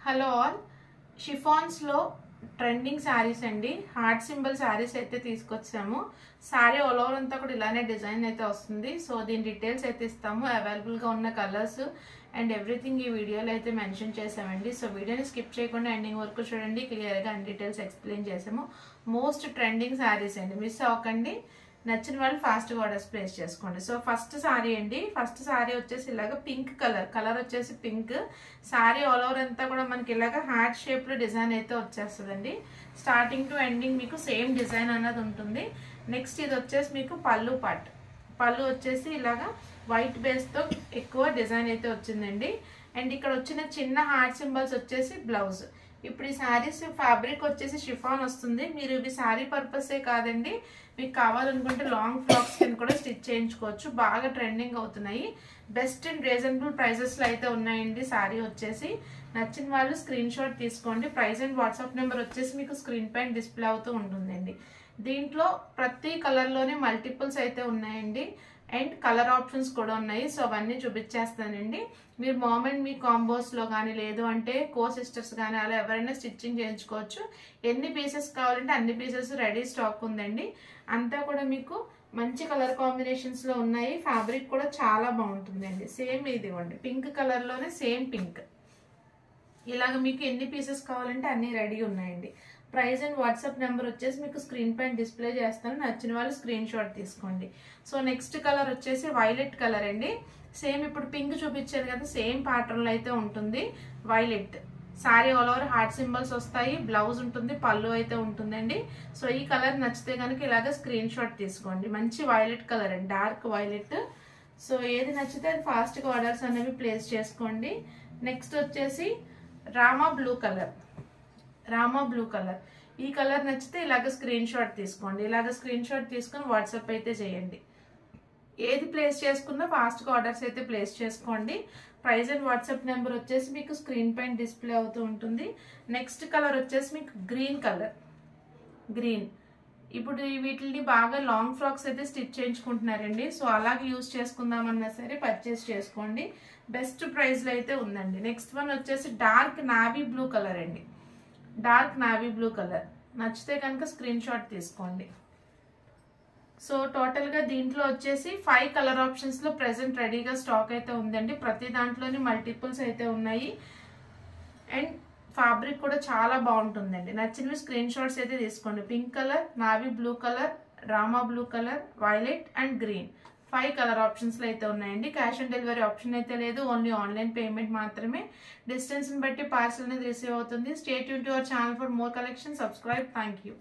Hello all, chiffons లో trending saris అండి. Heart symbol saris అయితే తీసుకొచ్చాము. శారీ ఆల్ ఓవర్ అంతా కూడా ఇలానే డిజైన్ అయితే వస్తుంది. సో దీని డీటెయిల్స్ అయితే ఇస్తాము. అవైలబుల్ గా ఉన్న కలర్స్ అండ్ ఎవ్రీథింగ్ ఈ వీడియోలో అయితే మెన్షన్ చేసామండి. సో వీడియోని స్కిప్ చేయకుండా ఎండింగ్ వరకు చూడండి. క్లియర్ గా అన్ని డీటెయిల్స్ ఎక్స్ప్లెయిన్ చేసాము. మోస్ట్ ట్రెండింగ్ శారీస్ అండి, మిస్ అవ్వకండి. నచ్చిన వాళ్ళు ఫాస్ట్ గా ఆర్డర్స్ ప్లేస్ చేసుకోండి. సో ఫస్ట్ సారీ అండి. ఫస్ట్ సారీ వచ్చేసి ఇలాగ పింక్ కలర్ వచ్చేసి పింక్. సారీ ఆల్ ఓవర్ అంతా కూడా మనకి ఇలాగ హార్ట్ షేప్ లో డిజైన్ అయితే వచ్చేస్తుందండి. స్టార్టింగ్ టు ఎండింగ్ మీకు సేమ్ డిజైన్ అన్నది ఉంటుంది. నెక్స్ట్ ఇది వచ్చేసి మీకు పళ్ళు పార్ట్. పళ్ళు వచ్చేసి ఇలాగా వైట్ బేస్ తో ఎక్కువ డిజైన్ అయితే వచ్చిందండి. అండ్ ఇక్కడ వచ్చిన చిన్న హార్ట్ సింబల్స్ వచ్చేసి బ్లౌజ్. ఇప్పుడు ఈ శారీస్ ఫ్యాబ్రిక్ వచ్చేసి షిఫాన్ వస్తుంది. మీరు ఇవి శారీ పర్పసే కాదండి, మీకు కావాలనుకుంటే లాంగ్ ఫ్రాక్స్ కింద కూడా స్టిచ్ చేయించుకోవచ్చు. బాగా ట్రెండింగ్ అవుతున్నాయి. బెస్ట్ అండ్ రీజనబుల్ ప్రైజెస్ లో అయితే ఉన్నాయండి. శారీ వచ్చేసి నచ్చిన వాళ్ళు స్క్రీన్ షాట్ తీసుకోండి. ప్రైస్ అండ్ వాట్సాప్ నెంబర్ వచ్చేసి మీకు స్క్రీన్ పైన డిస్ప్లే అవుతూ ఉంటుందండి. దీంట్లో ప్రతి కలర్ లోనే మల్టిపుల్స్ అయితే ఉన్నాయండి. అండ్ కలర్ ఆప్షన్స్ కూడా ఉన్నాయి. సో అవన్నీ చూపించేస్తానండి. మీరు మామ్ అండ్ మీ కాంబోస్ లో కానీ లేదు అంటే కో సిస్టర్స్ కానీ అలా ఎవరైనా స్టిచ్చింగ్ చేయించుకోవచ్చు. ఎన్ని పీసెస్ కావాలంటే అన్ని పీసెస్ రెడీ స్టాక్ ఉందండి. అంతా కూడా మీకు మంచి కలర్ కాంబినేషన్స్ లో ఉన్నాయి. ఫ్యాబ్రిక్ కూడా చాలా బాగుంటుందండి. సేమ్ ఇది ఇవ్వండి, పింక్ కలర్ లోనే సేమ్ పింక్. ఇలాగ మీకు ఎన్ని పీసెస్ కావాలంటే అన్ని రెడీ ఉన్నాయండి. ప్రైస్ అండ్ వాట్సాప్ నెంబర్ వచ్చేసి మీకు స్క్రీన్ పైన డిస్ప్లే చేస్తాను. నచ్చిన వాళ్ళు స్క్రీన్ షాట్ తీసుకోండి. సో నెక్స్ట్ కలర్ వచ్చేసి వైలెట్ కలర్ అండి. సేమ్ ఇప్పుడు పింక్ చూపించారు కదా, సేమ్ ప్యాటర్న్ లో అయితే ఉంటుంది. Violet sorry all over heart symbols వస్తాయి. బ్లౌజ్ ఉంటుంది, పళ్ళు అయితే ఉంటుందండి. సో ఈ కలర్ నచ్చితే కనుక ఇలాగ స్క్రీన్ షాట్ తీసుకోండి. మంచి వైలెట్ కలర్ అండి, డార్క్ వైలెట్. సో ఏది నచ్చితే అది ఫాస్ట్ గా ఆర్డర్స్ అనేవి ప్లేస్ చేసుకోండి. నెక్స్ట్ వచ్చేసి రామా బ్లూ కలర్. ఈ కలర్ నచ్చితే ఇలాగ స్క్రీన్ షాట్ తీసుకోండి. ఇలాగ స్క్రీన్ షాట్ తీసుకుని వాట్సాప్ అయితే చేయండి. ఏది ప్లేస్ చేసుకున్నా ఫాస్ట్ గా ఆర్డర్స్ అయితే ప్లేస్ చేసుకోండి. ప్రైస్ అండ్ వాట్సాప్ నెంబర్ వచ్చేసి మీకు స్క్రీన్ పైన డిస్ప్లే అవుతూ ఉంటుంది. నెక్స్ట్ కలర్ వచ్చేసి మీకు గ్రీన్ కలర్. ఇప్పుడు వీటిని బాగా లాంగ్ ఫ్రాక్స్ అయితే స్టిచ్ చేయించుకుంటున్నారండి. సో అలాగే యూజ్ చేసుకుందామన్నా సరే పర్చేస్ చేసుకోండి. బెస్ట్ ప్రైస్ లో అయితే ఉందండి. నెక్స్ట్ వన్ వచ్చేసి డార్క్ నావీ బ్లూ కలర్ అండి. నచ్చితే కనుక స్క్రీన్ షాట్ తీసుకోండి. సో టోటల్ గా దీంట్లో వచ్చేసి 5 కలర్ ఆప్షన్స్ లో ప్రెసెంట్ రెడీగా స్టాక్ అయితే ఉందండి. ప్రతి దాంట్లోని మల్టిపుల్స్ అయితే ఉన్నాయి. అండ్ ఫ్యాబ్రిక్ కూడా చాలా బాగుంటుందండి. నచ్చినవి స్క్రీన్ షాట్స్ అయితే తీసుకోండి. Pink colour, navy blue colour, Rama blue colour, violet and green. 5 colour options లో అయితే ఉన్నాయండి. క్యాష్ ఆన్ డెలివరీ ఆప్షన్ అయితే లేదు, ఓన్లీ ఆన్లైన్ పేమెంట్ మాత్రమే. డిస్టెన్స్ ని బట్టి పార్సల్ అనేది రిసీవ్ అవుతుంది. Stay tune to our channel for more collection. Subscribe. Thank you.